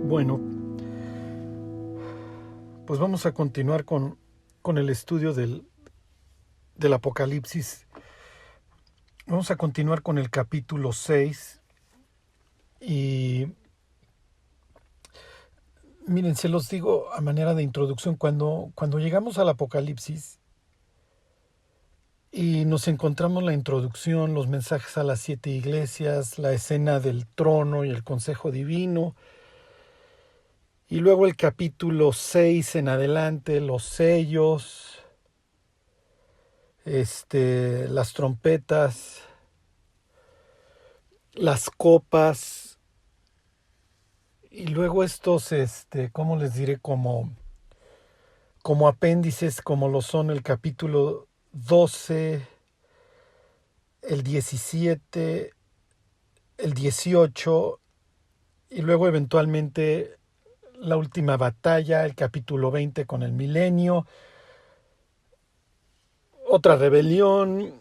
Bueno, pues vamos a continuar con el estudio del Apocalipsis. Vamos a continuar con el capítulo 6 y miren, se los digo a manera de introducción, cuando llegamos al Apocalipsis y nos encontramos la introducción, los mensajes a las 7 iglesias, la escena del trono y el consejo divino, y luego el capítulo 6 en adelante, los sellos, las trompetas, las copas, y luego estos, ¿cómo les diré? Como apéndices, como lo son el capítulo 12, el 17, el 18, y luego eventualmente la última batalla, el capítulo 20 con el milenio, otra rebelión,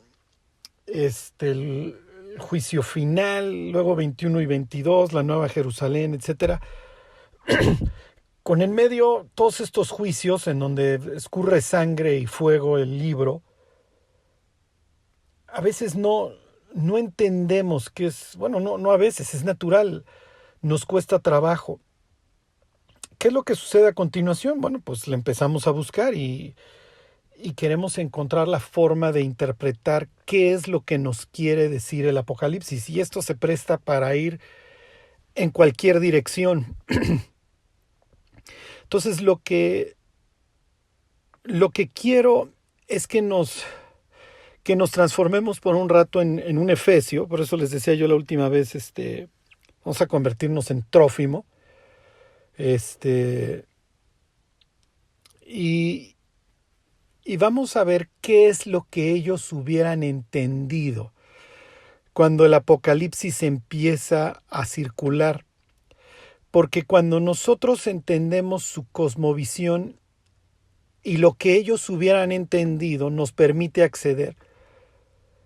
el juicio final, luego 21 y 22, la Nueva Jerusalén, etcétera. Con en medio todos estos juicios en donde escurre sangre y fuego el libro, a veces no entendemos qué es, bueno, no a veces, es natural, nos cuesta trabajo. ¿Qué es lo que sucede a continuación? Bueno, pues le empezamos a buscar y queremos encontrar la forma de interpretar qué es lo que nos quiere decir el Apocalipsis. Y esto se presta para ir en cualquier dirección. Entonces lo que quiero es que nos transformemos por un rato en un Efesio. Por eso les decía yo la última vez, vamos a convertirnos en Trófimo. Y vamos a ver qué es lo que ellos hubieran entendido cuando el Apocalipsis empieza a circular. Porque cuando nosotros entendemos su cosmovisión y lo que ellos hubieran entendido, nos permite acceder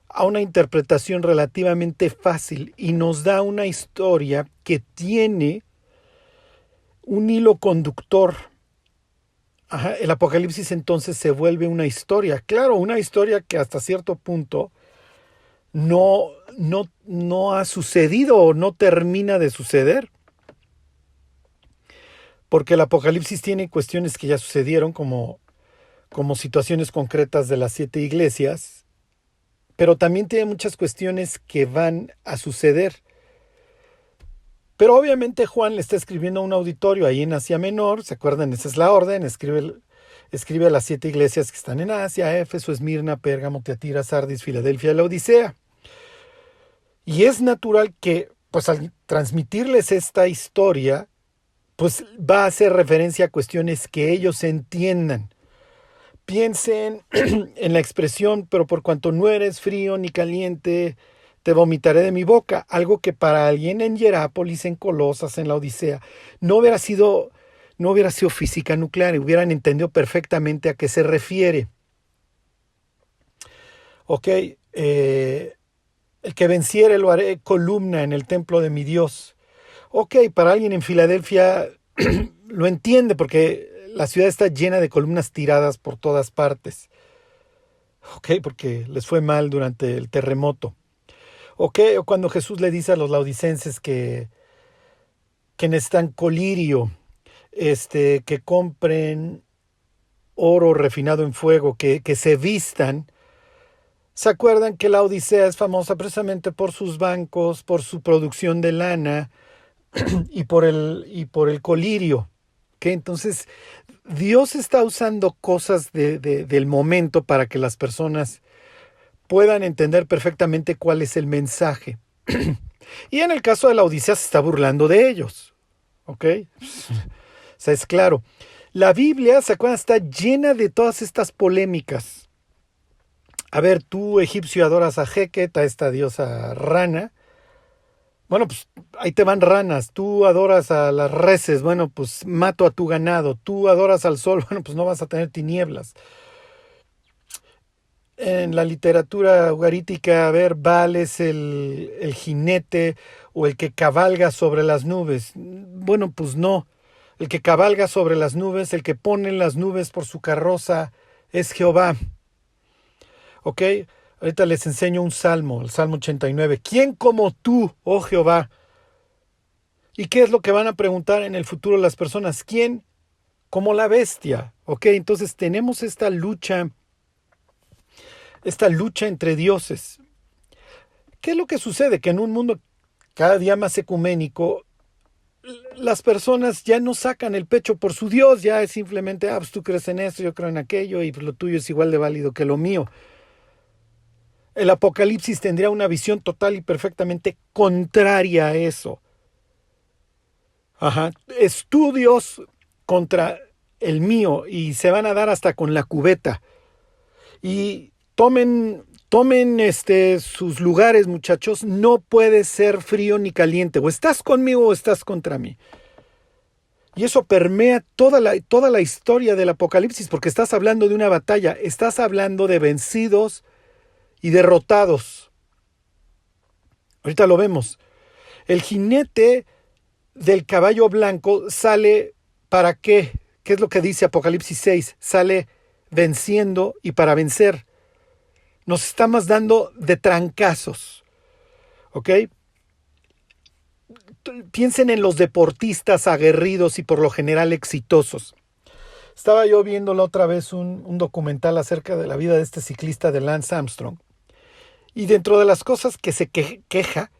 a una interpretación relativamente fácil y nos da una historia que tiene un hilo conductor. El Apocalipsis entonces se vuelve una historia. Claro, una historia que hasta cierto punto no ha sucedido o no termina de suceder. Porque el Apocalipsis tiene cuestiones que ya sucedieron, como situaciones concretas de las 7 iglesias, pero también tiene muchas cuestiones que van a suceder. Pero obviamente Juan le está escribiendo a un auditorio ahí en Asia Menor, ¿se acuerdan? Esa es la orden, escribe a las 7 iglesias que están en Asia: Éfeso, Esmirna, Pérgamo, Tiatira, Sardis, Filadelfia, Laodicea. Y es natural que, pues al transmitirles esta historia, pues va a hacer referencia a cuestiones que ellos entiendan. Piensen en la expresión: pero por cuanto no eres frío ni caliente, te vomitaré de mi boca. Algo que para alguien en Hierápolis, en Colosas, en la Odisea, no hubiera sido física nuclear, hubieran entendido perfectamente a qué se refiere. Ok, el que venciere lo haré columna en el templo de mi Dios. Ok, para alguien en Filadelfia lo entiende, porque la ciudad está llena de columnas tiradas por todas partes. Ok, porque les fue mal durante el terremoto. Ok, o cuando Jesús le dice a los laodicenses que necesitan colirio, que compren oro refinado en fuego, que se vistan. ¿Se acuerdan que la Odisea es famosa precisamente por sus bancos, por su producción de lana y por el colirio? ¿Okay? Entonces, Dios está usando cosas del momento para que las personas puedan entender perfectamente cuál es el mensaje. Y en el caso de la Odisea se está burlando de ellos. ¿Ok? O sea, es claro. La Biblia, ¿se acuerdan? Está llena de todas estas polémicas. A ver, tú, egipcio, adoras a Heket, a esta diosa rana. Bueno, pues ahí te van ranas. Tú adoras a las reses. Bueno, pues mato a tu ganado. Tú adoras al sol. Bueno, pues no vas a tener tinieblas. en la literatura ugarítica, a ver, Baal es el jinete o el que cabalga sobre las nubes. Bueno, pues no. El que cabalga sobre las nubes, el que pone en las nubes por su carroza, es Jehová. ¿Ok? Ahorita les enseño un salmo, el Salmo 89. ¿Quién como tú, oh Jehová? ¿Y qué es lo que van a preguntar en el futuro las personas? ¿Quién como la bestia? ¿Ok? Entonces tenemos esta lucha entre dioses. ¿Qué es lo que sucede? Que en un mundo cada día más ecuménico, las personas ya no sacan el pecho por su Dios, ya es simplemente, pues tú crees en esto, yo creo en aquello, y pues lo tuyo es igual de válido que lo mío. El Apocalipsis tendría una visión total y perfectamente contraria a eso. Ajá. Estudios contra el mío, y se van a dar hasta con la cubeta. Y tomen sus lugares, muchachos. No puede ser frío ni caliente. O estás conmigo o estás contra mí. Y eso permea toda la historia del Apocalipsis, porque estás hablando de una batalla, estás hablando de vencidos y derrotados. Ahorita lo vemos. El jinete del caballo blanco sale ¿para qué? ¿Qué es lo que dice Apocalipsis 6? Sale venciendo y para vencer. Nos estamos dando de trancazos. ¿Ok? Piensen en los deportistas aguerridos y por lo general exitosos. Estaba yo viendo la otra vez un documental acerca de la vida de este ciclista de Lance Armstrong. Y dentro de las cosas que se queja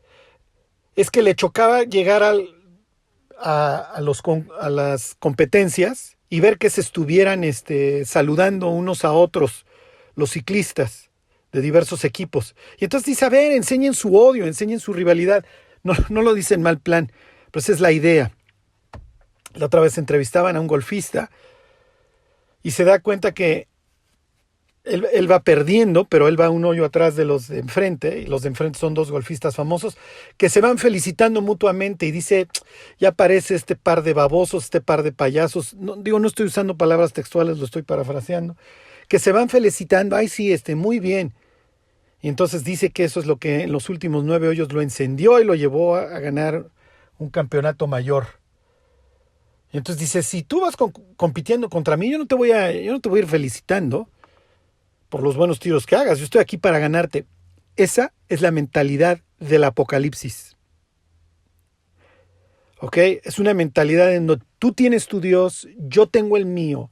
es que le chocaba llegar a las competencias y ver que se estuvieran saludando unos a otros los ciclistas de diversos equipos. Y entonces dice, a ver, enseñen su odio, enseñen su rivalidad. No lo dice en mal plan, pero esa es la idea. La otra vez entrevistaban a un golfista y se da cuenta que él va perdiendo, pero él va un hoyo atrás de los de enfrente, y los de enfrente son dos golfistas famosos, que se van felicitando mutuamente y dice, ya aparece este par de babosos, este par de payasos, no estoy usando palabras textuales, lo estoy parafraseando, que se van felicitando, ay sí, muy bien. Y entonces dice que eso es lo que en los últimos 9 hoyos lo encendió y lo llevó a ganar un campeonato mayor. Y entonces dice, si tú vas compitiendo contra mí, yo no te voy a ir felicitando por los buenos tiros que hagas. Yo estoy aquí para ganarte. Esa es la mentalidad del Apocalipsis. ¿Ok? Es una mentalidad en donde tú tienes tu Dios, yo tengo el mío.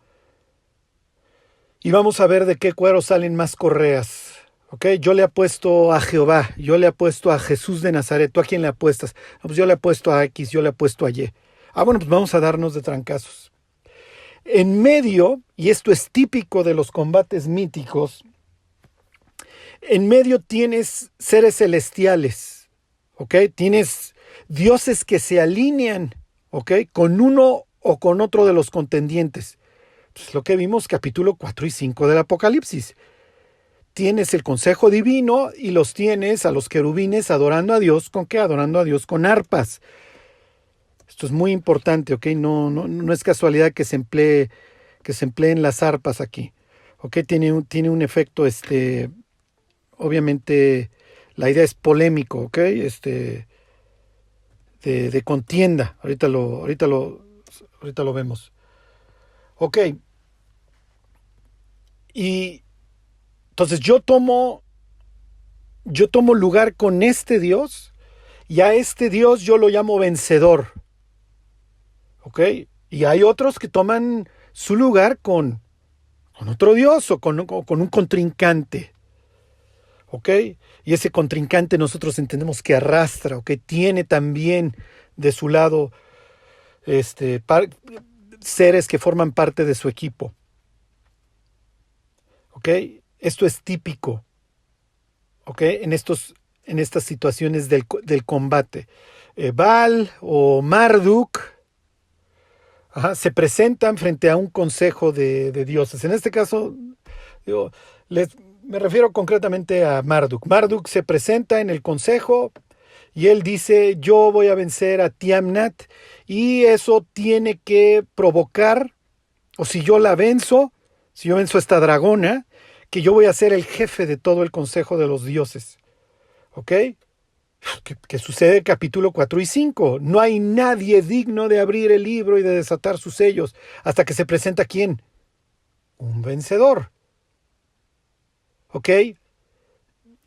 Y vamos a ver de qué cuero salen más correas. ¿Ok? Yo le apuesto a Jehová, yo le apuesto a Jesús de Nazaret. ¿Tú a quién le apuestas? No, pues yo le apuesto a X, yo le apuesto a Y. Bueno, pues vamos a darnos de trancazos. En medio, y esto es típico de los combates míticos, en medio tienes seres celestiales, ¿ok? Tienes dioses que se alinean, ¿ok? Con uno o con otro de los contendientes. Pues lo que vimos capítulo 4 y 5 del Apocalipsis. Tienes el consejo divino y los tienes a los querubines adorando a Dios, ¿con qué? Adorando a Dios con arpas. Esto es muy importante, ¿ok? No es casualidad que se empleen las arpas aquí, ¿ok? Tiene un efecto, obviamente, la idea es polémico, ¿ok? De contienda. Ahorita lo vemos. ¿Ok? Y entonces yo tomo lugar con este Dios y a este Dios yo lo llamo vencedor. ¿Ok? Y hay otros que toman su lugar con otro Dios o con un contrincante. ¿Ok? Y ese contrincante nosotros entendemos que arrastra o que tiene también de su lado seres que forman parte de su equipo. ¿Ok? Esto es típico. ¿Ok? En estas situaciones del combate. Baal o Marduk se presentan frente a un consejo de dioses. En este caso, me refiero concretamente a Marduk. Marduk se presenta en el consejo y él dice, yo voy a vencer a Tiamnat y eso tiene que provocar, o si yo venzo a esta dragona, que yo voy a ser el jefe de todo el consejo de los dioses. ¿Ok? ¿Qué sucede en capítulo 4 y 5? No hay nadie digno de abrir el libro y de desatar sus sellos hasta que se presenta ¿quién? Un vencedor. ¿Ok?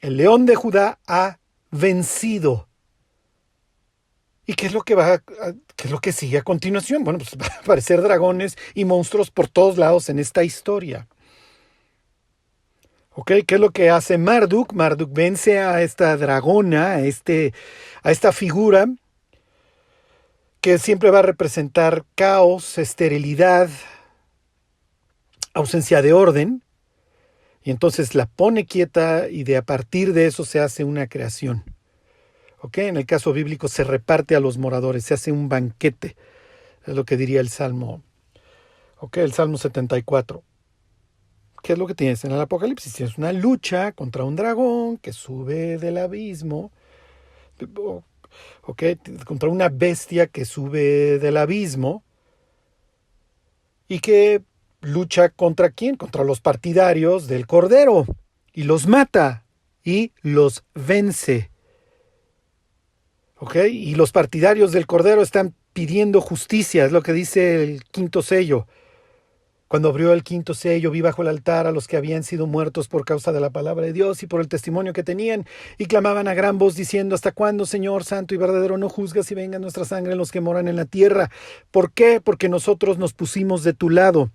El león de Judá ha vencido. ¿Y qué es lo que qué es lo que sigue a continuación? Bueno, pues van a aparecer dragones y monstruos por todos lados en esta historia. ¿Ok? ¿Qué es lo que hace Marduk? Marduk vence a esta dragona, a esta figura que siempre va a representar caos, esterilidad, ausencia de orden, y entonces la pone quieta y a partir de eso se hace una creación. ¿Ok? En el caso bíblico se reparte a los moradores, se hace un banquete, es lo que diría el Salmo, ¿ok? El Salmo 74. ¿Qué es lo que tienes en el Apocalipsis? Tienes una lucha contra un dragón que sube del abismo, ¿ok? Contra una bestia que sube del abismo y que lucha contra quién? Contra los partidarios del Cordero y los mata y los vence. ¿Ok? Y los partidarios del Cordero están pidiendo justicia, es lo que dice el quinto sello. Cuando abrió el quinto sello, vi bajo el altar a los que habían sido muertos por causa de la palabra de Dios y por el testimonio que tenían, y clamaban a gran voz diciendo: ¿hasta cuándo, Señor santo y verdadero, no juzgas y venga nuestra sangre en los que moran en la tierra? ¿Por qué? Porque nosotros nos pusimos de tu lado.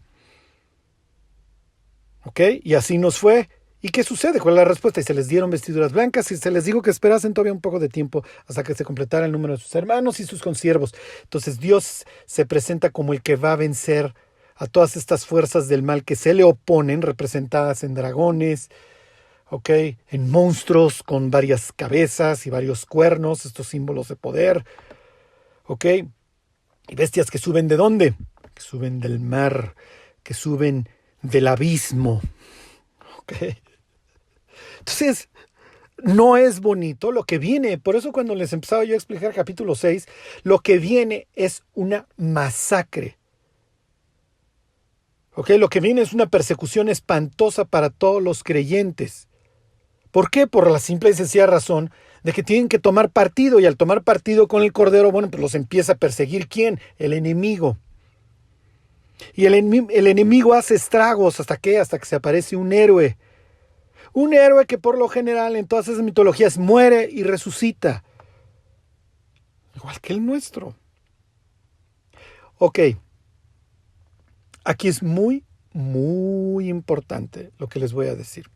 ¿Ok? Y así nos fue. ¿Y qué sucede? ¿Cuál es la respuesta? Y se les dieron vestiduras blancas y se les dijo que esperasen todavía un poco de tiempo hasta que se completara el número de sus hermanos y sus consiervos. Entonces Dios se presenta como el que va a vencer a todas estas fuerzas del mal que se le oponen, representadas en dragones, ¿ok? En monstruos con varias cabezas y varios cuernos, estos símbolos de poder, ¿ok? Y bestias que suben ¿de dónde? Que suben del mar, que suben del abismo, ¿ok? Entonces, no es bonito lo que viene. Por eso cuando les empezaba yo a explicar capítulo 6, lo que viene es una masacre. ¿Ok? Lo que viene es una persecución espantosa para todos los creyentes. ¿Por qué? Por la simple y sencilla razón de que tienen que tomar partido, y al tomar partido con el Cordero, bueno, pues los empieza a perseguir ¿quién? El enemigo. Y el enemigo hace estragos. ¿Hasta qué? Hasta que se aparece un héroe. Un héroe que por lo general en todas esas mitologías muere y resucita. Igual que el nuestro. Ok. Aquí es muy, muy importante lo que les voy a decir.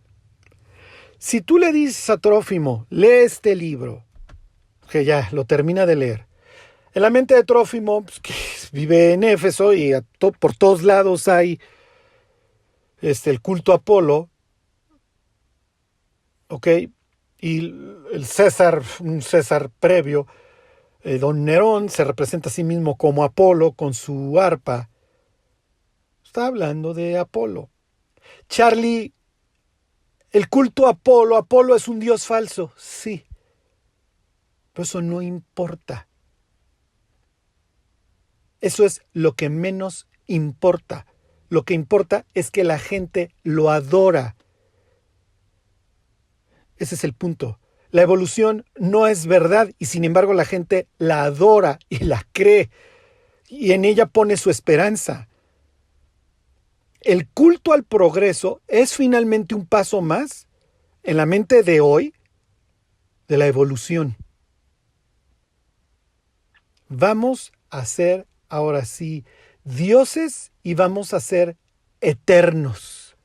Si tú le dices a Trófimo, lee este libro, que ya lo termina de leer, en la mente de Trófimo, pues, que vive en Éfeso y por todos lados hay el culto a Apolo, ¿ok? Y el César, un César previo, don Nerón, se representa a sí mismo como Apolo con su arpa. Está hablando de Apolo. Charlie, el culto a Apolo, Apolo es un dios falso, sí. Pero eso no importa. Eso es lo que menos importa. Lo que importa es que la gente lo adora. Ese es el punto. La evolución no es verdad y sin embargo la gente la adora y la cree y en ella pone su esperanza. El culto al progreso es finalmente un paso más en la mente de hoy de la evolución. Vamos a ser ahora sí dioses y vamos a ser eternos.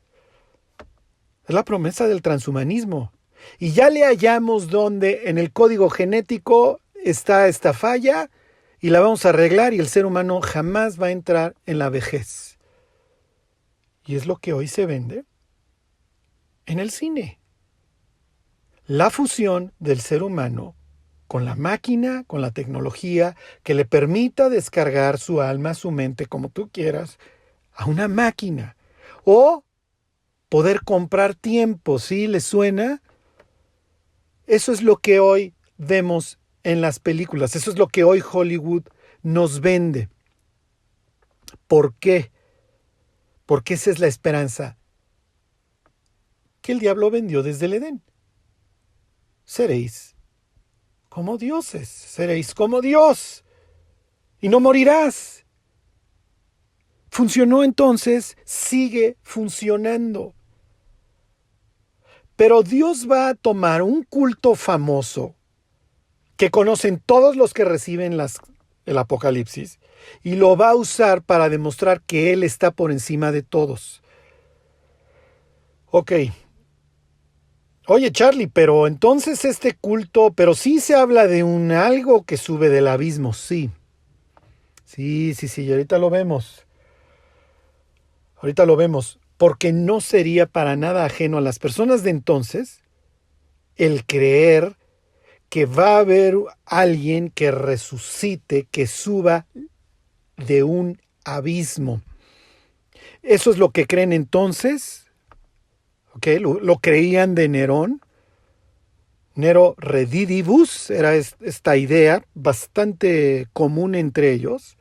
Es la promesa del transhumanismo. Y ya le hallamos donde en el código genético está esta falla y la vamos a arreglar y el ser humano jamás va a entrar en la vejez. Y es lo que hoy se vende en el cine. La fusión del ser humano con la máquina, con la tecnología que le permita descargar su alma, su mente, como tú quieras, a una máquina. O poder comprar tiempo, ¿sí? ¿Les suena? Eso es lo que hoy vemos en las películas. Eso es lo que hoy Hollywood nos vende. ¿Por qué? Porque esa es la esperanza. que el diablo vendió desde el Edén. Seréis como dioses, seréis como Dios, y no morirás. Funcionó entonces, sigue funcionando. Pero Dios va a tomar un culto famoso que conocen todos los que reciben el Apocalipsis y lo va a usar para demostrar que Él está por encima de todos. Ok. Oye, Charlie, pero entonces este culto, pero sí se habla de un algo que sube del abismo, sí. Sí, y ahorita lo vemos. Ahorita lo vemos. Porque no sería para nada ajeno a las personas de entonces el creer que va a haber alguien que resucite, que suba de un abismo. Eso es lo que creen entonces. ¿Ok? Lo creían de Nerón. Nero redidibus era esta idea bastante común entre ellos.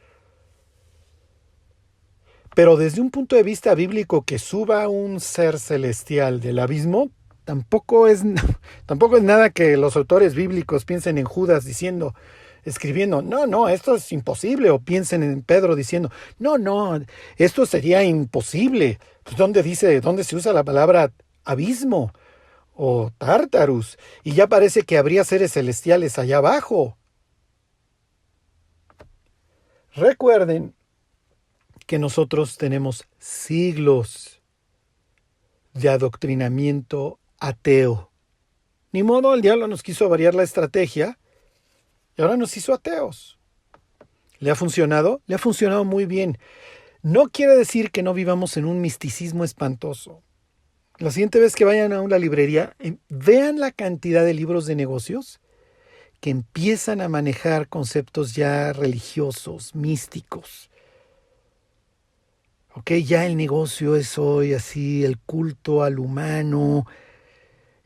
Pero desde un punto de vista bíblico, que suba un ser celestial del abismo, tampoco es nada que los autores bíblicos piensen en Judas escribiendo, no, esto es imposible, o piensen en Pedro diciendo, no, esto sería imposible. Pues ¿dónde se usa la palabra abismo o Tartarus? Y ya parece que habría seres celestiales allá abajo. Recuerden que nosotros tenemos siglos de adoctrinamiento ateo. Ni modo, el diablo nos quiso variar la estrategia y ahora nos hizo ateos. ¿Le ha funcionado? Le ha funcionado muy bien. No quiere decir que no vivamos en un misticismo espantoso. La siguiente vez que vayan a una librería, vean la cantidad de libros de negocios que empiezan a manejar conceptos ya religiosos, místicos. Ok, ya el negocio es hoy así, el culto al humano,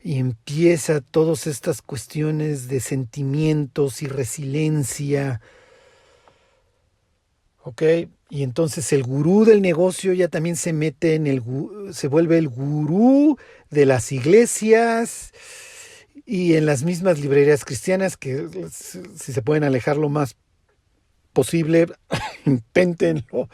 y empieza todas estas cuestiones de sentimientos y resiliencia. Ok, y entonces el gurú del negocio ya también se mete se vuelve el gurú de las iglesias y en las mismas librerías cristianas, que si se pueden alejar lo más posible, inténtenlo.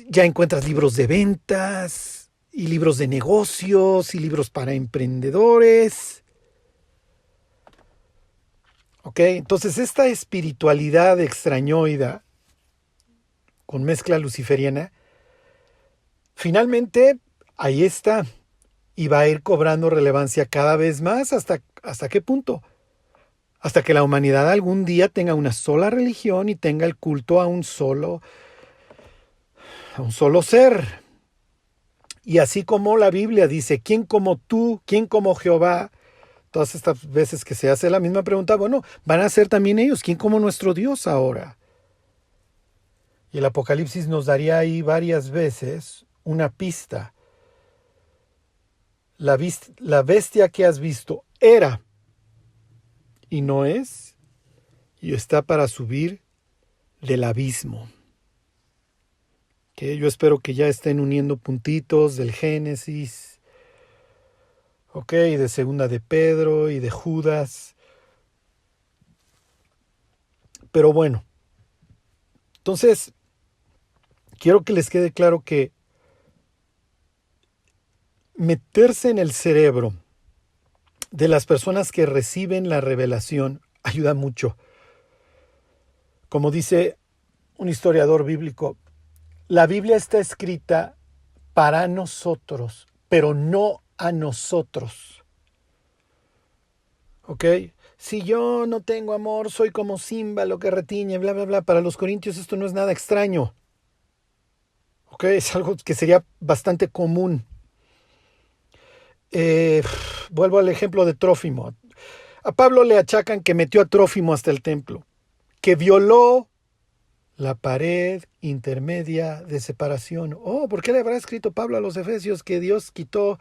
Ya encuentras libros de ventas y libros de negocios y libros para emprendedores. Ok, entonces esta espiritualidad extrañoida con mezcla luciferiana, finalmente ahí está y va a ir cobrando relevancia cada vez más. ¿Hasta qué punto? Hasta que la humanidad algún día tenga una sola religión y tenga el culto a un solo ser. Y así como la Biblia dice, ¿quién como tú? ¿Quién como Jehová? Todas estas veces que se hace la misma pregunta, bueno, van a ser también ellos, ¿quién como nuestro Dios ahora? Y el Apocalipsis nos daría ahí varias veces una pista. La bestia que has visto era y no es, y está para subir del abismo. Que yo espero que ya estén uniendo puntitos del Génesis, ok, de Segunda de Pedro y de Judas. Pero bueno, entonces quiero que les quede claro que meterse en el cerebro de las personas que reciben la revelación ayuda mucho. Como dice un historiador bíblico, la Biblia está escrita para nosotros, pero no a nosotros. ¿Ok? Si yo no tengo amor, soy como címbalo que retiñe, bla, bla, bla. Para los corintios esto no es nada extraño. ¿Ok? Es algo que sería bastante común. Vuelvo al ejemplo de Trófimo. A Pablo le achacan que metió a Trófimo hasta el templo, que violó la pared intermedia de separación. ¿Por qué le habrá escrito Pablo a los Efesios que Dios quitó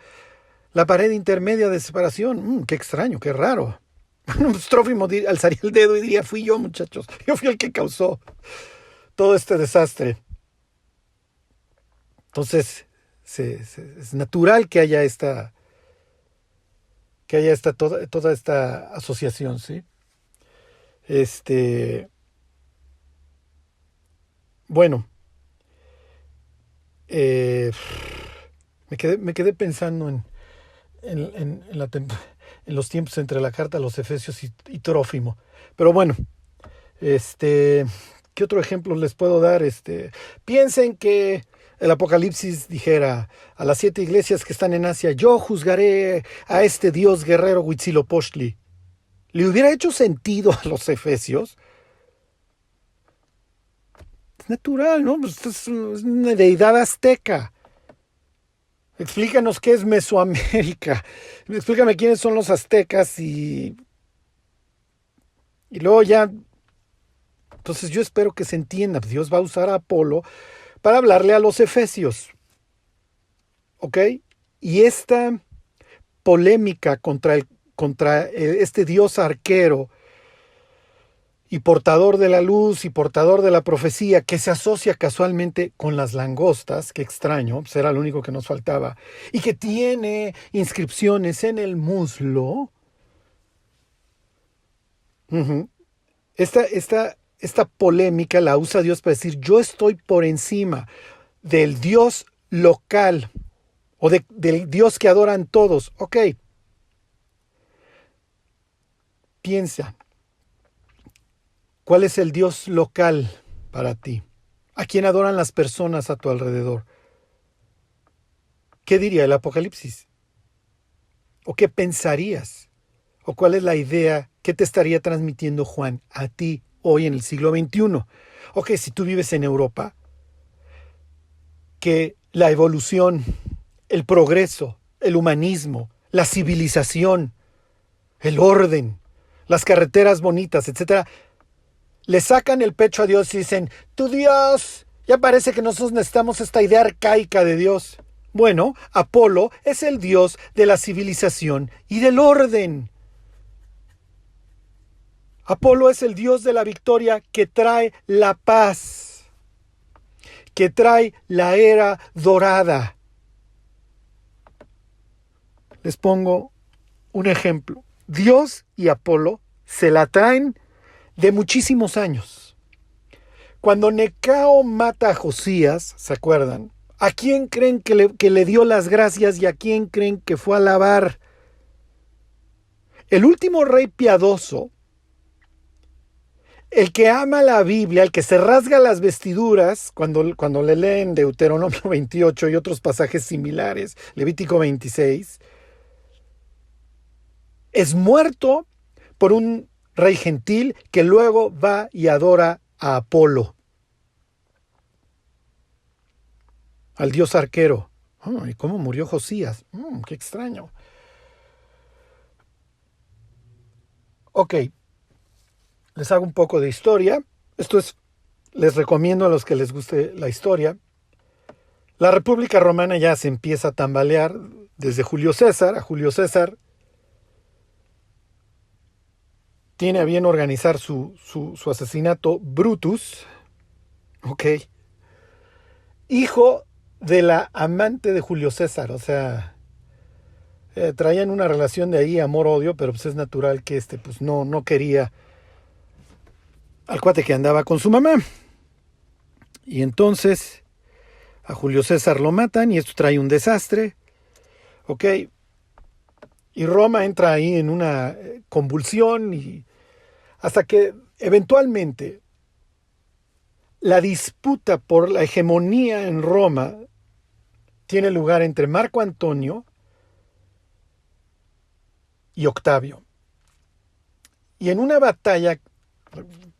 la pared intermedia de separación? Qué extraño, qué raro. Pues Trófimo alzaría el dedo y diría, fui yo, muchachos. Yo fui el que causó todo este desastre. Entonces, es natural que haya toda esta asociación, ¿sí? Este, bueno, eh, me quedé pensando en en los tiempos entre la carta a los Efesios y Trófimo. Pero bueno, este, ¿qué otro ejemplo les puedo dar? Piensen que el Apocalipsis dijera a las 7 iglesias que están en Asia, yo juzgaré a este dios guerrero Huitzilopochtli. ¿Le hubiera hecho sentido a los efesios? Es natural, ¿no? Pues es una deidad azteca. Explícanos qué es Mesoamérica. Explícame quiénes son los aztecas y luego ya. Entonces yo espero que se entienda. Dios va a usar a Apolo para hablarle a los efesios. ¿Ok? Y esta polémica contra este Dios arquero y portador de la luz y portador de la profecía, que se asocia casualmente con las langostas, qué extraño, pues era lo único que nos faltaba, y que tiene inscripciones en el muslo. Uh-huh. Esta polémica la usa Dios para decir, yo estoy por encima del Dios local o del Dios que adoran todos. Ok, piensa, ¿cuál es el Dios local para ti? ¿A quién adoran las personas a tu alrededor? ¿Qué diría el Apocalipsis? ¿O qué pensarías? ¿O cuál es la idea que te estaría transmitiendo Juan a ti hoy en el siglo XXI? Ok, si tú vives en Europa, que la evolución, el progreso, el humanismo, la civilización, el orden, las carreteras bonitas, etcétera, le sacan el pecho a Dios y dicen, tu Dios, ya parece que nosotros necesitamos esta idea arcaica de Dios. Bueno, Apolo es el Dios de la civilización y del orden. Apolo es el Dios de la victoria que trae la paz, que trae la era dorada. Les pongo un ejemplo. Dios y Apolo se la traen de muchísimos años. Cuando Necao mata a Josías, ¿se acuerdan? ¿A quién creen que le dio las gracias y a quién creen que fue a alabar? El último rey piadoso, el que ama la Biblia, el que se rasga las vestiduras cuando le leen Deuteronomio 28 y otros pasajes similares, Levítico 26, es muerto por un rey gentil que luego va y adora a Apolo, al dios arquero. Oh, ¿y cómo murió Josías? Qué extraño. Ok, les hago un poco de historia. Les recomiendo a los que les guste la historia. La República Romana ya se empieza a tambalear desde Julio César. A Julio César tiene a bien organizar su asesinato Brutus, ok, hijo de la amante de Julio César, o sea, traían una relación de ahí, amor-odio, pero pues es natural que pues no quería al cuate que andaba con su mamá. Y entonces a Julio César lo matan y esto trae un desastre, ok, y Roma entra ahí en una convulsión y hasta que eventualmente la disputa por la hegemonía en Roma tiene lugar entre Marco Antonio y Octavio. Y en una batalla,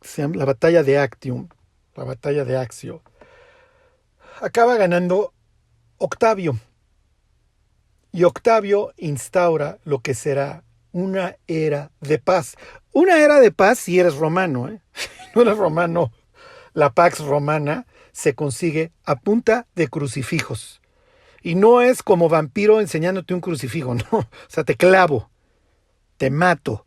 se llama la batalla de Actium, la batalla de Accio, acaba ganando Octavio. Y Octavio instaura lo que será una era de paz. Una era de paz si eres romano, ¿eh? No eres romano. La Pax Romana se consigue a punta de crucifijos. Y no es como vampiro enseñándote un crucifijo, no. O sea, te clavo, te mato.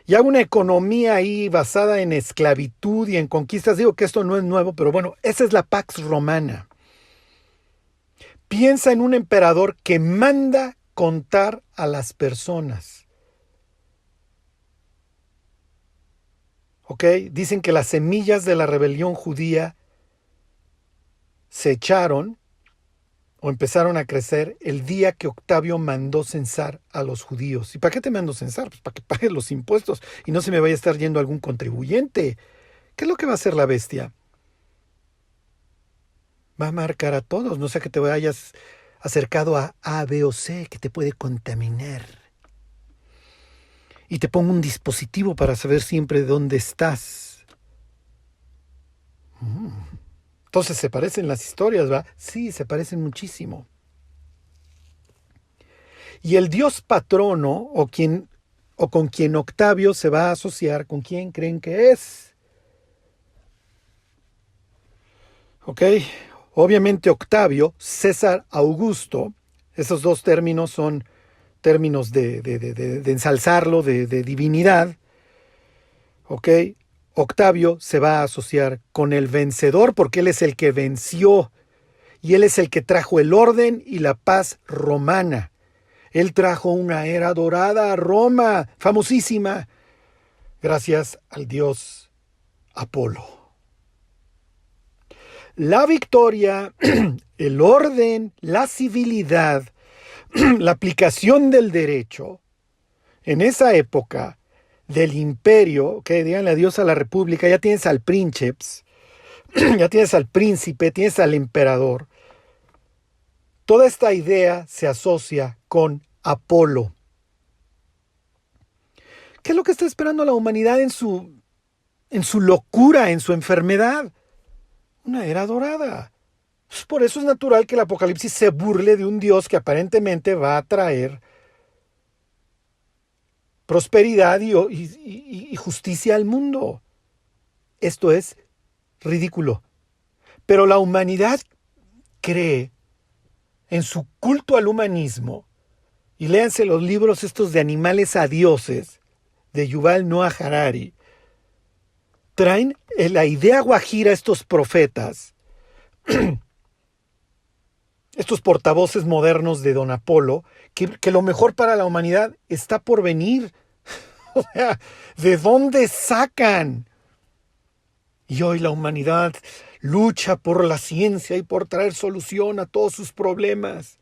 Y hago una economía ahí basada en esclavitud y en conquistas. Digo que esto no es nuevo, pero bueno, esa es la Pax Romana. Piensa en un emperador que manda contar a las personas. ¿Ok? Dicen que las semillas de la rebelión judía se echaron o empezaron a crecer el día que Octavio mandó censar a los judíos. ¿Y para qué te mando censar? Pues para que pagues los impuestos y no se me vaya a estar yendo algún contribuyente. ¿Qué es lo que va a hacer la bestia? Va a marcar a todos, no sea que te vayas acercado a B o C, que te puede contaminar. Y te pongo un dispositivo para saber siempre dónde estás. Entonces, ¿se parecen las historias, va? Sí, se parecen muchísimo. Y el dios patrono, o con quien Octavio se va a asociar, ¿con quién creen que es? ¿Ok? Obviamente Octavio, César Augusto, esos dos términos son términos de ensalzarlo, de divinidad. ¿Ok? Octavio se va a asociar con el vencedor porque él es el que venció y él es el que trajo el orden y la paz romana. Él trajo una era dorada a Roma, famosísima, gracias al dios Apolo. La victoria, el orden, la civilidad, la aplicación del derecho, en esa época del imperio, que díganle adiós a la república, ya tienes al princeps, ya tienes al príncipe, tienes al emperador. Toda esta idea se asocia con Apolo. ¿Qué es lo que está esperando la humanidad en su locura, en su enfermedad? Una era dorada. Por eso es natural que el Apocalipsis se burle de un Dios que aparentemente va a traer prosperidad y justicia al mundo. Esto es ridículo. Pero la humanidad cree en su culto al humanismo, y léanse los libros estos de animales a dioses, de Yuval Noah Harari, traen la idea guajira estos profetas, estos portavoces modernos de Don Apolo, que lo mejor para la humanidad está por venir. O sea, ¿de dónde sacan? Y hoy la humanidad lucha por la ciencia y por traer solución a todos sus problemas.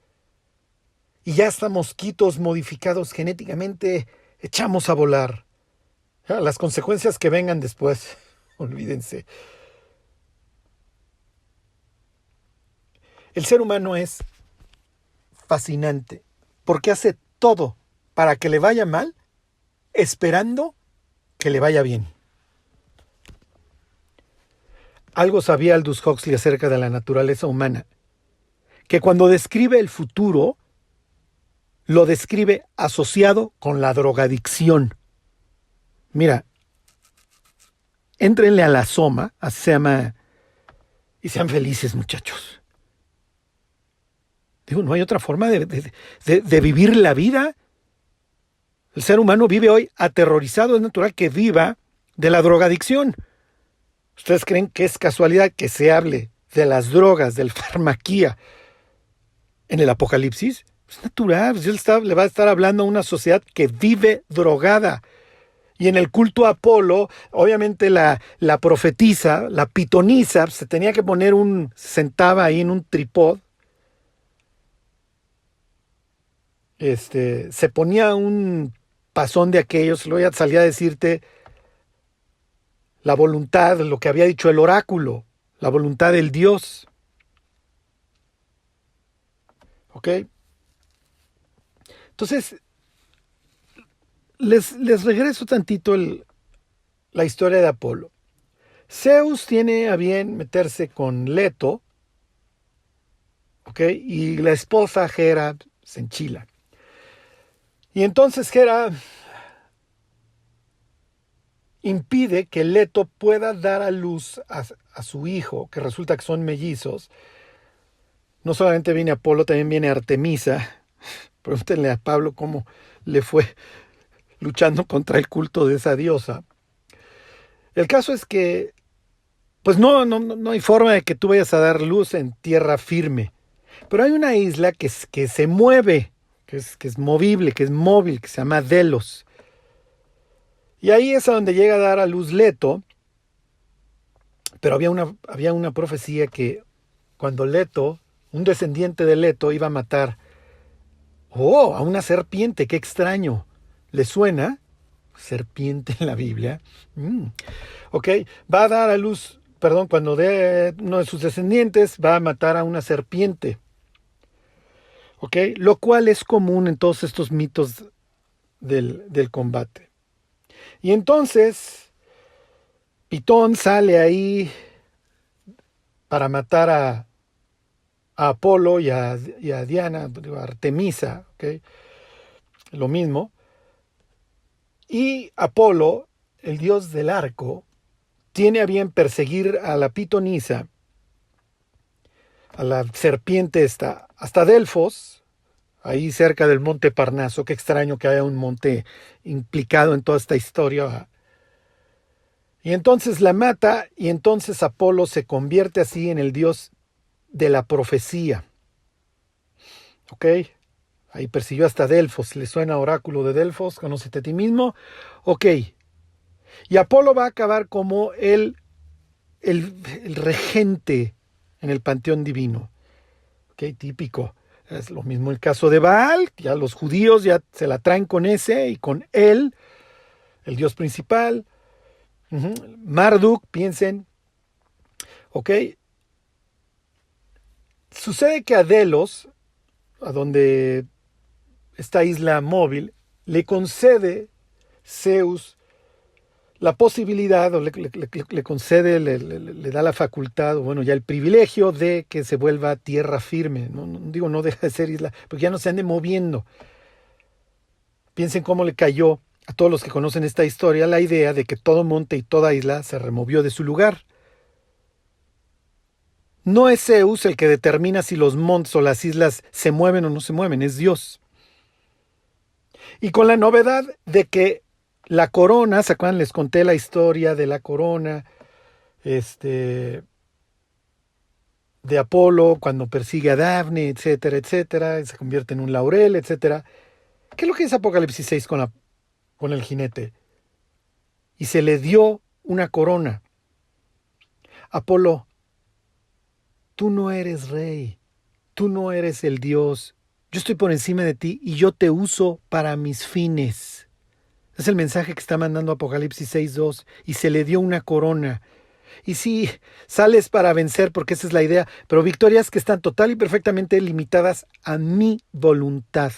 Y ya hasta mosquitos modificados genéticamente echamos a volar. Las consecuencias que vengan después, olvídense. El ser humano es fascinante porque hace todo para que le vaya mal, esperando que le vaya bien. Algo sabía Aldous Huxley acerca de la naturaleza humana, que cuando describe el futuro, lo describe asociado con la drogadicción. Mira, éntrenle a la Soma, así se llama, y sean felices, muchachos. Digo, no hay otra forma de vivir la vida. El ser humano vive hoy aterrorizado, es natural que viva de la drogadicción. ¿Ustedes creen que es casualidad que se hable de las drogas, del farmaquía en el Apocalipsis? Es natural, Dios le va a estar hablando a una sociedad que vive drogada. Y en el culto a Apolo, obviamente la profetisa, la pitonisa, se tenía que poner sentaba ahí en un tripod, se ponía un pasón de aquellos, luego ya salía a decirte la voluntad, lo que había dicho el oráculo, la voluntad del Dios. ¿Ok? Entonces, les regreso tantito la historia de Apolo. Zeus tiene a bien meterse con Leto, ¿ok? Y la esposa Hera se enchila. Y entonces Hera impide que Leto pueda dar a luz a su hijo, que resulta que son mellizos. No solamente viene Apolo, también viene Artemisa. Pregúntenle a Pablo cómo le fue luchando contra el culto de esa diosa. El caso es que, pues no hay forma de que tú vayas a dar luz en tierra firme. Pero hay una isla que se mueve, que es movible, que es móvil, que se llama Delos. Y ahí es a donde llega a dar a luz Leto, pero había una profecía que cuando Leto, un descendiente de Leto, iba a matar, a una serpiente, qué extraño. ¿Le suena? Serpiente en la Biblia. Ok, va a dar a luz, perdón, cuando dé uno de sus descendientes, va a matar a una serpiente. Ok, lo cual es común en todos estos mitos del combate. Y entonces, Pitón sale ahí para matar a Apolo y a Diana, a Artemisa, ¿ok? Lo mismo. Y Apolo, el dios del arco, tiene a bien perseguir a la pitonisa, a la serpiente esta, hasta Delfos, ahí cerca del monte Parnaso. Qué extraño que haya un monte implicado en toda esta historia. Y entonces la mata, y entonces Apolo se convierte así en el dios de la profecía. ¿Ok? Ahí persiguió hasta Delfos. ¿Le suena oráculo de Delfos? ¿Conócete a ti mismo? Ok. Y Apolo va a acabar como el regente en el panteón divino. Ok, típico. Es lo mismo el caso de Baal. Ya los judíos ya se la traen con ese y con él, el dios principal. Marduk, piensen. Ok. Sucede que a Delos, a donde esta isla móvil, le concede Zeus la posibilidad, o le concede, le da la facultad, o bueno, ya el privilegio de que se vuelva tierra firme. Digo, no deja de ser isla, porque ya no se ande moviendo. Piensen cómo le cayó a todos los que conocen esta historia la idea de que todo monte y toda isla se removió de su lugar. No es Zeus el que determina si los montes o las islas se mueven o no se mueven, es Dios. Y con la novedad de que la corona, ¿se acuerdan? Les conté la historia de la corona, de Apolo cuando persigue a Dafne, etcétera, etcétera, y se convierte en un laurel, etcétera. ¿Qué es lo que dice Apocalipsis 6 con el jinete? Y se le dio una corona. Apolo, tú no eres rey, tú no eres el Dios. Yo estoy por encima de ti y yo te uso para mis fines. Es el mensaje que está mandando Apocalipsis 6:2. Y se le dio una corona. Y sí, sales para vencer, porque esa es la idea, pero victorias que están total y perfectamente limitadas a mi voluntad.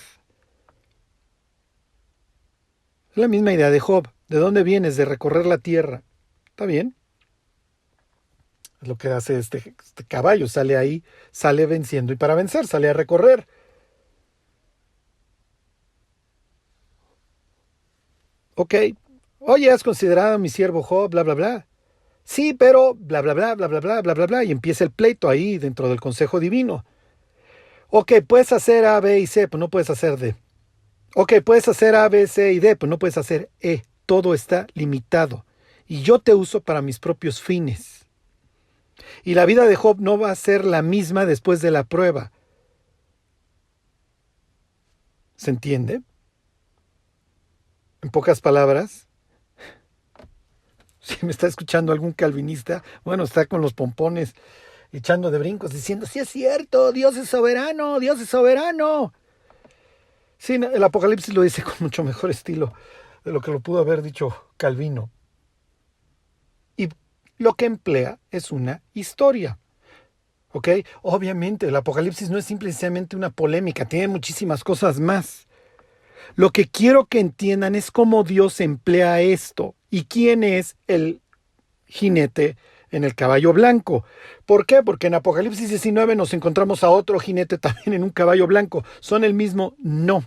Es la misma idea de Job. ¿De dónde vienes? De recorrer la tierra. ¿Está bien? Es lo que hace este caballo. Sale ahí, sale venciendo y para vencer, sale a recorrer. Ok. Oye, ¿has considerado a mi siervo Job? Bla, bla, bla. Sí, pero bla, bla, bla, bla, bla, bla, bla, bla, bla. Y empieza el pleito ahí dentro del consejo divino. Ok, puedes hacer A, B y C, pues no puedes hacer D. Ok, puedes hacer A, B, C y D, pues no puedes hacer E. Todo está limitado. Y yo te uso para mis propios fines. Y la vida de Job no va a ser la misma después de la prueba. ¿Se entiende? En pocas palabras, si me está escuchando algún calvinista, bueno, está con los pompones echando de brincos, diciendo, sí es cierto, Dios es soberano, Dios es soberano. Sí, el Apocalipsis lo dice con mucho mejor estilo de lo que lo pudo haber dicho Calvino. Y lo que emplea es una historia. ¿Ok? Obviamente, el Apocalipsis no es simplemente una polémica, tiene muchísimas cosas más. Lo que quiero que entiendan es cómo Dios emplea esto y quién es el jinete en el caballo blanco. ¿Por qué? Porque en Apocalipsis 19 nos encontramos a otro jinete también en un caballo blanco. ¿Son el mismo? No.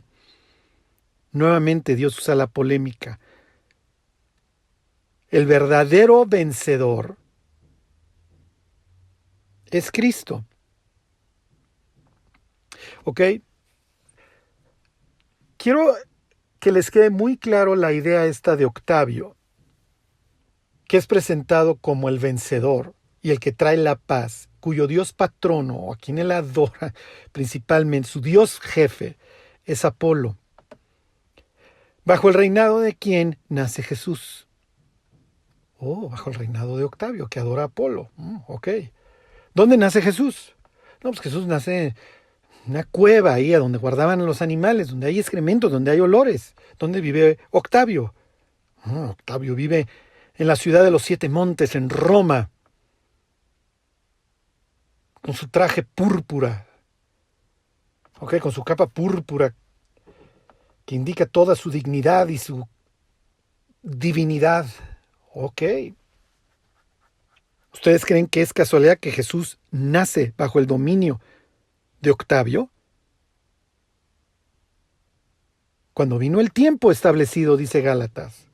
Nuevamente Dios usa la polémica. El verdadero vencedor es Cristo. ¿Ok? Quiero que les quede muy claro la idea esta de Octavio, que es presentado como el vencedor y el que trae la paz cuyo dios patrono, o a quien él adora principalmente, su dios jefe, es Apolo, bajo el reinado de quien nace Jesús. Bajo el reinado de Octavio, que adora a Apolo. Ok. ¿Dónde nace Jesús? No, pues Jesús nace en una cueva ahí, a donde guardaban los animales, donde hay excrementos, donde hay olores. ¿Dónde vive Octavio? Octavio vive en la ciudad de los 7 montes, en Roma, con su traje púrpura, con su capa púrpura, que indica toda su dignidad y su divinidad. Ok. ¿Ustedes creen que es casualidad que Jesús nace bajo el dominio de Octavio? Cuando vino el tiempo establecido, dice Gálatas.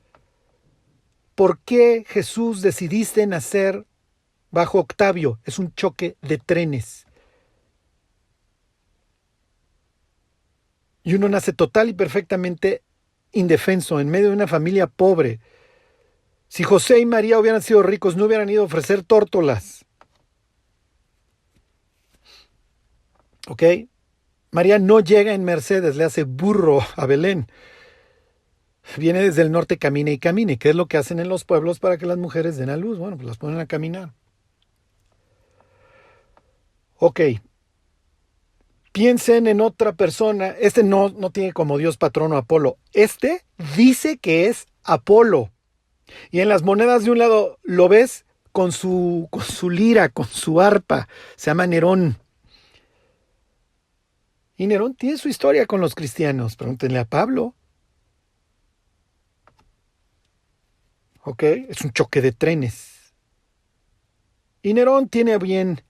¿Por qué Jesús decidiste nacer bajo Octavio? Es un choque de trenes. Y uno nace total y perfectamente indefenso en medio de una familia pobre. Si José y María hubieran sido ricos, no hubieran ido a ofrecer tórtolas. ¿Ok? María no llega en Mercedes, le hace burro a Belén. Viene desde el norte, camine y camine. ¿Qué es lo que hacen en los pueblos para que las mujeres den a luz? Bueno, pues las ponen a caminar. Ok. Piensen en otra persona. Este no tiene como dios patrono Apolo. Este dice que es Apolo. Y en las monedas de un lado lo ves con su lira, con su arpa. Se llama Nerón. Y Nerón tiene su historia con los cristianos. Pregúntenle a Pablo. ¿Ok? Es un choque de trenes. Y Nerón tiene a bien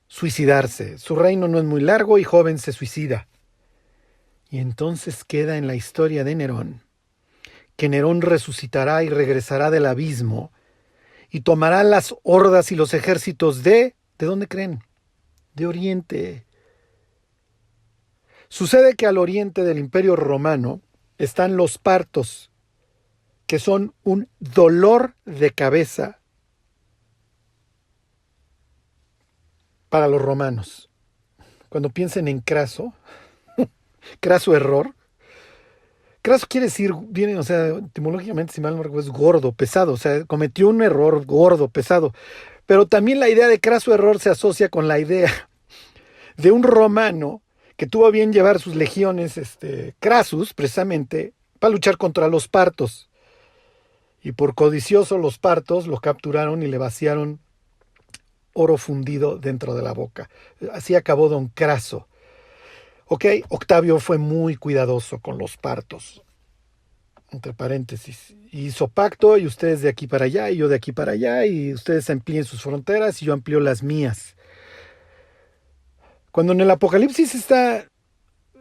suicidarse. Su reino no es muy largo y joven se suicida. Y entonces queda en la historia de Nerón que Nerón resucitará y regresará del abismo y tomará las hordas y los ejércitos ¿de dónde creen? De Oriente. Sucede que al oriente del Imperio Romano están los partos, que son un dolor de cabeza para los romanos. Cuando piensen en Craso, Craso error. Craso quiere decir, viene, etimológicamente, si mal no recuerdo, es gordo, pesado. Cometió un error gordo, pesado. Pero también la idea de craso error se asocia con la idea de un romano que tuvo a bien llevar sus legiones, Crasus, precisamente, para luchar contra los partos. Y por codicioso los partos lo capturaron y le vaciaron oro fundido dentro de la boca. Así acabó don Craso. Ok, Octavio fue muy cuidadoso con los partos, entre paréntesis. Hizo pacto y ustedes de aquí para allá y yo de aquí para allá y ustedes amplíen sus fronteras y yo amplío las mías. Cuando en el Apocalipsis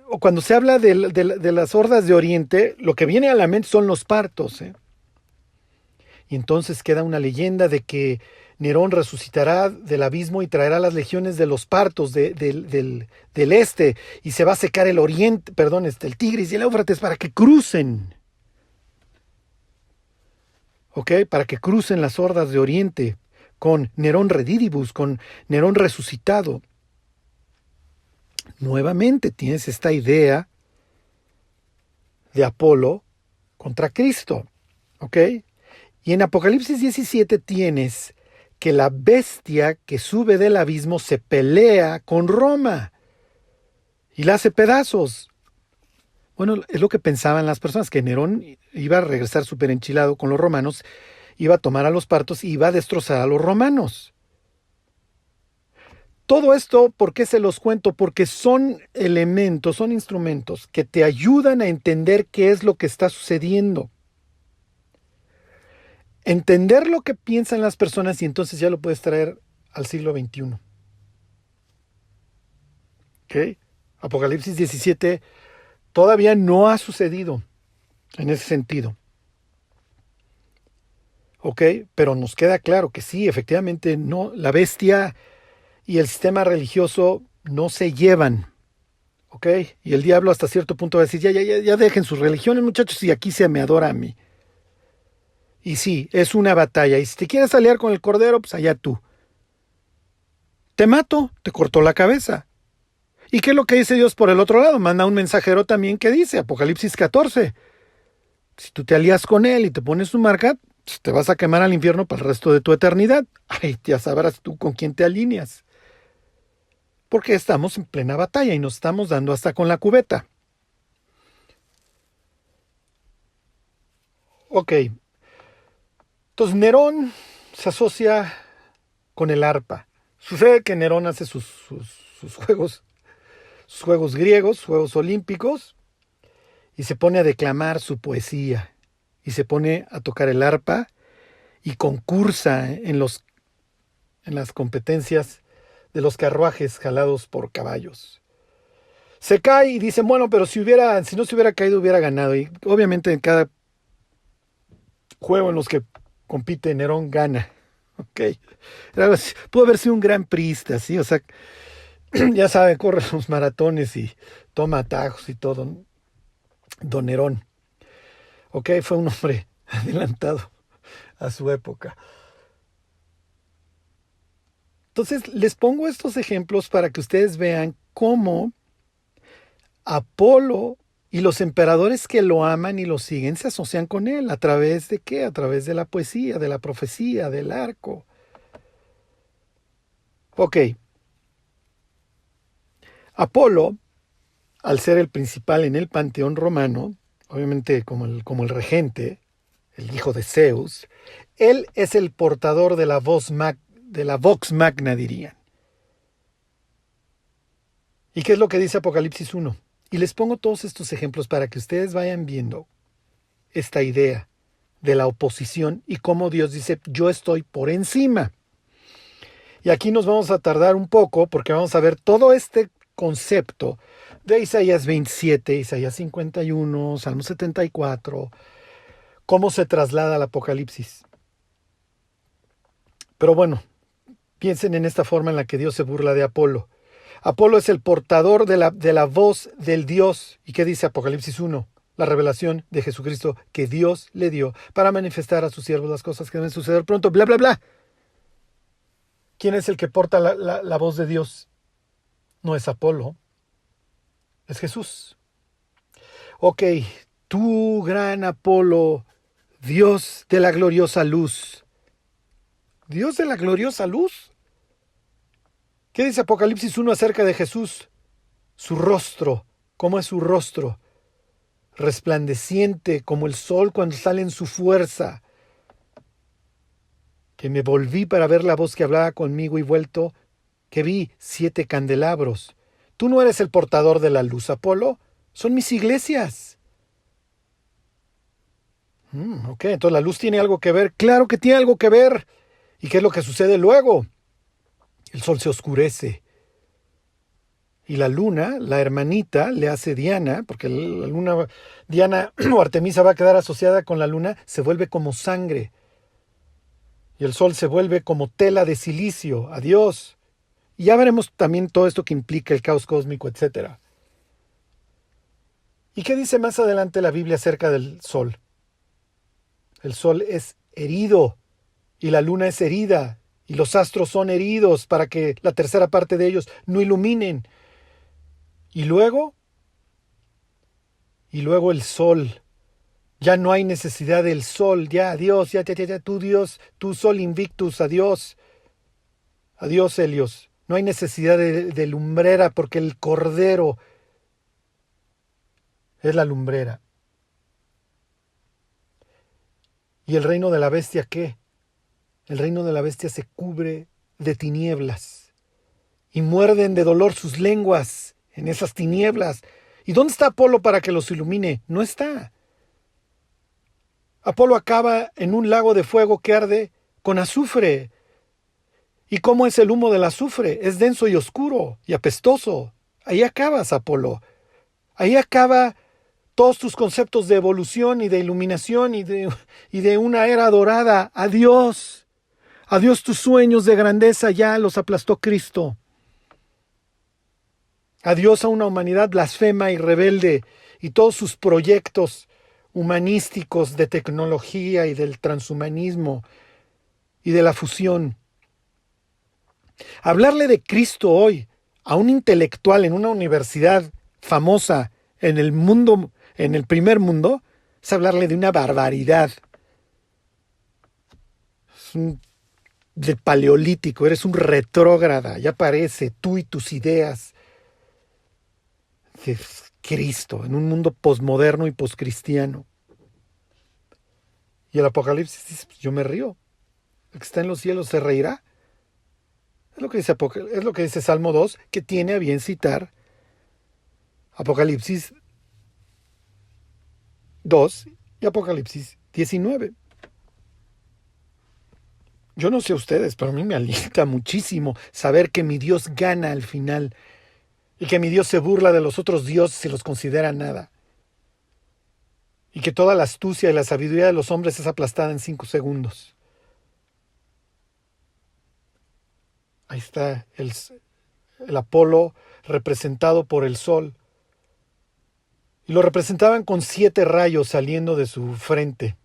o cuando se habla de las hordas de Oriente, lo que viene a la mente son los partos. Y entonces queda una leyenda de que Nerón resucitará del abismo y traerá las legiones de los partos del este y se va a secar el oriente, el Tigris y el Éufrates para que crucen. ¿Ok? Para que crucen las hordas de Oriente con Nerón redidibus, con Nerón resucitado. Nuevamente tienes esta idea de Apolo contra Cristo. ¿Ok? Y en Apocalipsis 17 tienes que la bestia que sube del abismo se pelea con Roma y la hace pedazos. Bueno, es lo que pensaban las personas, que Nerón iba a regresar súper enchilado con los romanos, iba a tomar a los partos y iba a destrozar a los romanos. Todo esto, ¿por qué se los cuento? Porque son elementos, son instrumentos que te ayudan a entender qué es lo que está sucediendo. Entender lo que piensan las personas y entonces ya lo puedes traer al siglo XXI. ¿Ok? Apocalipsis 17 todavía no ha sucedido en ese sentido. ¿Ok? Pero nos queda claro que sí, efectivamente, no, la bestia y el sistema religioso no se llevan. ¿Ok? Y el diablo hasta cierto punto va a decir, ya dejen sus religiones, muchachos, y aquí se me adora a mí. Y sí, es una batalla. Y si te quieres aliar con el Cordero, pues allá tú. te mato, te cortó la cabeza. ¿Y qué es lo que dice Dios por el otro lado? Manda un mensajero también que dice, Apocalipsis 14, si tú te alías con él y te pones su marca, pues te vas a quemar al infierno para el resto de tu eternidad. Ay, ya sabrás tú con quién te alineas. Porque estamos en plena batalla y nos estamos dando hasta con la cubeta. Ok, entonces Nerón se asocia con el arpa. Sucede que Nerón hace sus juegos griegos, juegos olímpicos, y se pone a declamar su poesía, y se pone a tocar el arpa, y concursa en las competencias de los carruajes jalados por caballos. Se cae y dice, bueno, pero si no se hubiera caído, hubiera ganado. Y obviamente en cada juego en los que compite Nerón gana. Ok. Pudo haber sido un gran priista, ¿sí? O sea, ya saben, corre los maratones y toma atajos y todo. Don Nerón. Ok, fue un hombre adelantado a su época. Entonces, les pongo estos ejemplos para que ustedes vean cómo Apolo y los emperadores que lo aman y lo siguen se asocian con él. ¿A través de qué? A través de la poesía, de la profecía, del arco. Ok. Apolo, al ser el principal en el panteón romano, obviamente como el regente, el hijo de Zeus, él es el portador de la vox magna, dirían. ¿Y qué es lo que dice Apocalipsis 1? Y les pongo todos estos ejemplos para que ustedes vayan viendo esta idea de la oposición y cómo Dios dice, yo estoy por encima. Y aquí nos vamos a tardar un poco porque vamos a ver todo este concepto de Isaías 27, Isaías 51, Salmo 74, cómo se traslada al Apocalipsis. Pero bueno, piensen en esta forma en la que Dios se burla de Apolo. Apolo es el portador de la voz del Dios. ¿Y qué dice Apocalipsis 1? La revelación de Jesucristo que Dios le dio para manifestar a sus siervos las cosas que deben suceder pronto. Bla, bla, bla. ¿Quién es el que porta la voz de Dios? No es Apolo, es Jesús. Ok, tú, gran Apolo, Dios de la gloriosa luz. ¿Dios de la gloriosa luz? ¿Qué dice Apocalipsis 1 acerca de Jesús? Su rostro. ¿Cómo es su rostro? Resplandeciente como el sol cuando sale en su fuerza. Que me volví para ver la voz que hablaba conmigo y vuelto, que vi 7 candelabros. Tú no eres el portador de la luz, Apolo. Son mis iglesias. Ok, entonces la luz tiene algo que ver. Claro que tiene algo que ver. ¿Y qué es lo que sucede luego? El sol se oscurece. Y la luna, la hermanita, le hace Diana, porque la luna, Diana o Artemisa va a quedar asociada con la luna, se vuelve como sangre. Y el sol se vuelve como tela de silicio. Adiós. Y ya veremos también todo esto que implica el caos cósmico, etc. ¿Y qué dice más adelante la Biblia acerca del sol? El sol es herido y la luna es herida y los astros son heridos para que la tercera parte de ellos no iluminen. Y luego el sol. Ya no hay necesidad del sol. Ya, adiós, ya, tú Dios, tú sol invictus, adiós. Adiós, Helios. No hay necesidad de lumbrera porque el cordero es la lumbrera. ¿Y el reino de la bestia qué? El reino de la bestia se cubre de tinieblas y muerden de dolor sus lenguas en esas tinieblas. ¿Y dónde está Apolo para que los ilumine? No está. Apolo acaba en un lago de fuego que arde con azufre. ¿Y cómo es el humo del azufre? Es denso y oscuro y apestoso. Ahí acabas, Apolo. Ahí acaba todos tus conceptos de evolución y de iluminación y de una era dorada. Adiós. Adiós tus sueños de grandeza, ya los aplastó Cristo. Adiós a una humanidad blasfema y rebelde y todos sus proyectos humanísticos de tecnología y del transhumanismo y de la fusión. Hablarle de Cristo hoy a un intelectual en una universidad famosa en el mundo, en el primer mundo, es hablarle de una barbaridad. Es un del paleolítico, eres un retrógrada, ya parece, tú y tus ideas de Cristo, en un mundo posmoderno y poscristiano. Y el Apocalipsis dice, pues yo me río, el que está en los cielos se reirá. Es lo que dice Salmo 2, que tiene a bien citar Apocalipsis 2 y Apocalipsis 19. Yo no sé ustedes, pero a mí me alienta muchísimo saber que mi Dios gana al final y que mi Dios se burla de los otros dioses y los considera nada. Y que toda la astucia y la sabiduría de los hombres es aplastada en 5 segundos. Ahí está el Apolo representado por el sol. Y lo representaban con 7 rayos saliendo de su frente.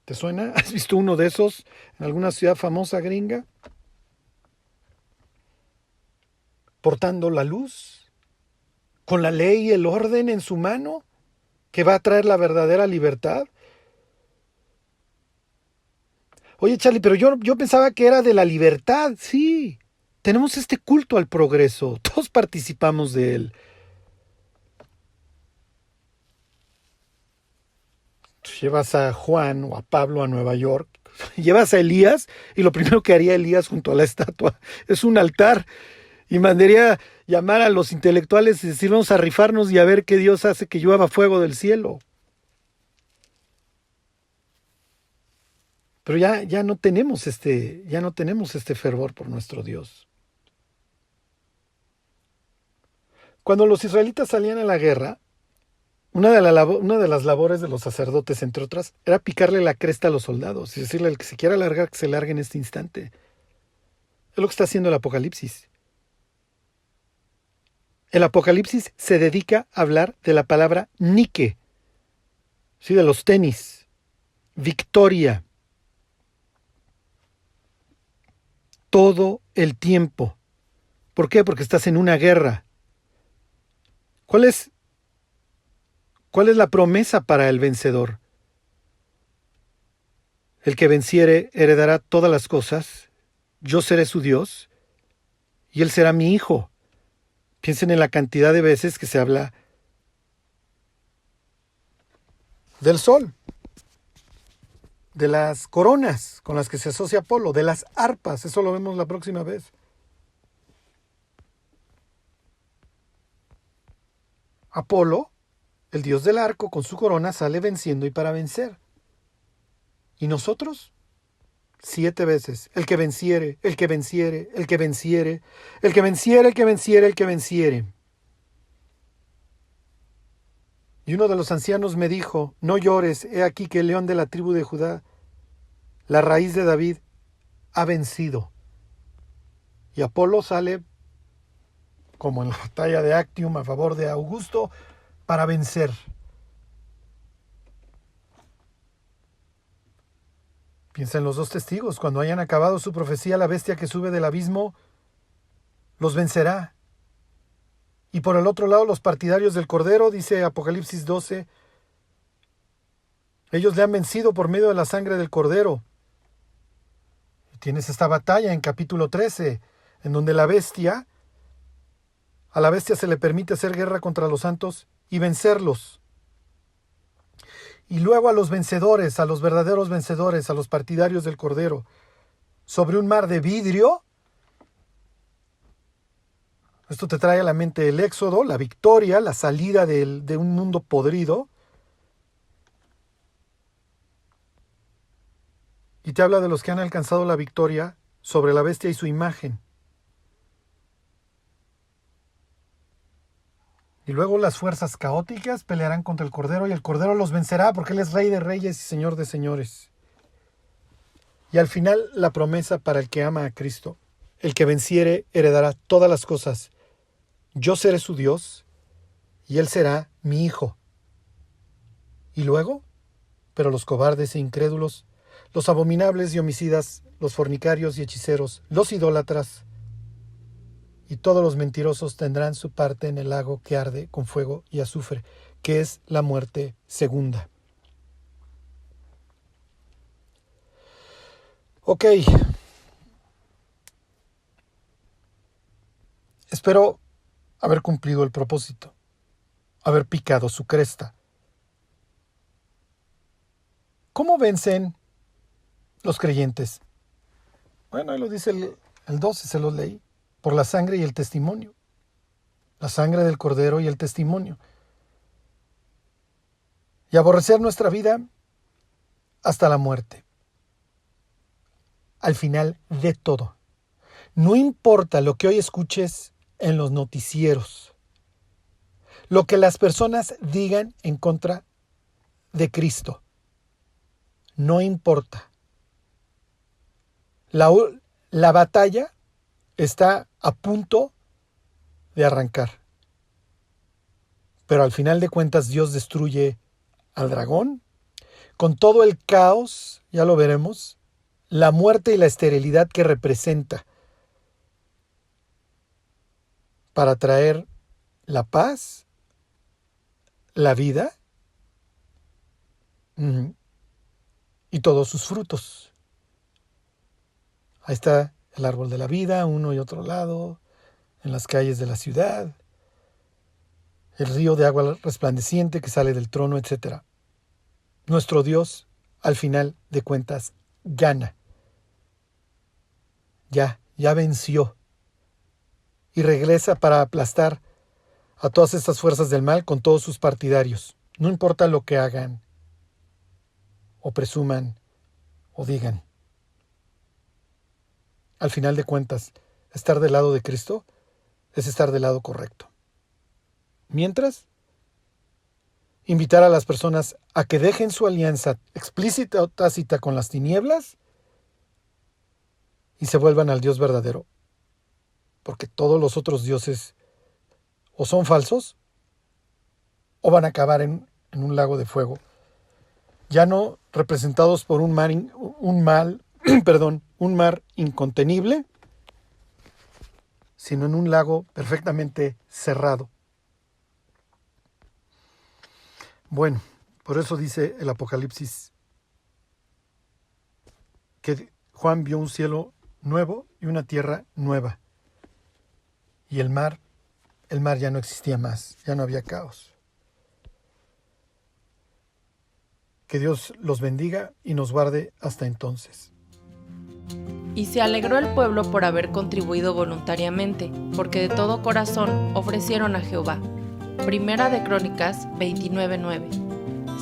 ¿Te suena? ¿Has visto uno de esos en alguna ciudad famosa gringa? Portando la luz, con la ley y el orden en su mano, que va a traer la verdadera libertad. Oye, Charlie, pero yo pensaba que era de la libertad. Sí, tenemos este culto al progreso, todos participamos de él. Llevas a Juan o a Pablo a Nueva York, llevas a Elías y lo primero que haría Elías junto a la estatua es un altar y mandaría llamar a los intelectuales y decir vamos a rifarnos y a ver qué Dios hace que llueva fuego del cielo. Pero ya no tenemos este fervor por nuestro Dios. Cuando los israelitas salían a la guerra, una de las labores de los sacerdotes, entre otras, era picarle la cresta a los soldados y decirle al que se quiera largar, que se largue en este instante. Es lo que está haciendo el Apocalipsis. El Apocalipsis se dedica a hablar de la palabra Nike, ¿sí? De los tenis, victoria, todo el tiempo. ¿Por qué? Porque estás en una guerra. ¿Cuál es la promesa para el vencedor? El que venciere heredará todas las cosas, yo seré su Dios, y él será mi hijo. Piensen en la cantidad de veces que se habla del sol, de las coronas con las que se asocia Apolo, de las arpas, eso lo vemos la próxima vez. Apolo, el dios del arco, con su corona sale venciendo y para vencer. ¿Y nosotros? 7 veces. El que venciere, el que venciere, el que venciere, el que venciere, el que venciere, el que venciere. Y uno de los ancianos me dijo, no llores, he aquí que el león de la tribu de Judá, la raíz de David, ha vencido. Y Apolo sale, como en la batalla de Actium a favor de Augusto, para vencer. Piensa en los 2 testigos. Cuando hayan acabado su profecía, la bestia que sube del abismo los vencerá. Y por el otro lado, los partidarios del Cordero, dice Apocalipsis 12, ellos le han vencido por medio de la sangre del Cordero. Y tienes esta batalla en capítulo 13, en donde a la bestia se le permite hacer guerra contra los santos y vencerlos. Y luego a los vencedores, a los verdaderos vencedores, a los partidarios del Cordero, sobre un mar de vidrio. Esto te trae a la mente el éxodo, la victoria, la salida de un mundo podrido. Y te habla de los que han alcanzado la victoria sobre la bestia y su imagen. Y luego las fuerzas caóticas pelearán contra el Cordero y el Cordero los vencerá porque Él es Rey de Reyes y Señor de Señores. Y al final la promesa para el que ama a Cristo. El que venciere heredará todas las cosas. Yo seré su Dios y Él será mi hijo. Y luego, pero los cobardes e incrédulos, los abominables y homicidas, los fornicarios y hechiceros, los idólatras, y todos los mentirosos tendrán su parte en el lago que arde con fuego y azufre, que es la muerte segunda. Ok. Espero haber cumplido el propósito, haber picado su cresta. ¿Cómo vencen los creyentes? Bueno, ahí lo dice el 12, se los leí. Por la sangre y el testimonio. La sangre del Cordero y el testimonio. Y aborrecer nuestra vida hasta la muerte. Al final de todo. No importa lo que hoy escuches en los noticieros, lo que las personas digan en contra de Cristo. No importa. La batalla está a punto de arrancar. Pero al final de cuentas Dios destruye al dragón con todo el caos, ya lo veremos, la muerte y la esterilidad que representa, para traer la paz, la vida y todos sus frutos. Ahí está el árbol de la vida, uno y otro lado, en las calles de la ciudad, el río de agua resplandeciente que sale del trono, etc. Nuestro Dios, al final de cuentas, gana. Ya venció. Y regresa para aplastar a todas estas fuerzas del mal con todos sus partidarios. No importa lo que hagan, o presuman, o digan. Al final de cuentas, estar del lado de Cristo es estar del lado correcto. Mientras, invitar a las personas a que dejen su alianza explícita o tácita con las tinieblas y se vuelvan al Dios verdadero. Porque todos los otros dioses o son falsos o van a acabar en un lago de fuego. Ya no representados por un mar incontenible, sino en un lago perfectamente cerrado. Bueno, por eso dice el Apocalipsis que Juan vio un cielo nuevo y una tierra nueva. Y el mar ya no existía más, ya no había caos. Que Dios los bendiga y nos guarde hasta entonces. Y se alegró el pueblo por haber contribuido voluntariamente, porque de todo corazón ofrecieron a Jehová. Primera de Crónicas 29:9.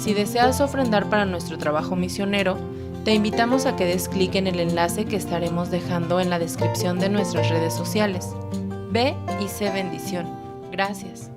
Si deseas ofrendar para nuestro trabajo misionero, te invitamos a que des clic en el enlace que estaremos dejando en la descripción de nuestras redes sociales. Ve y sé bendición. Gracias.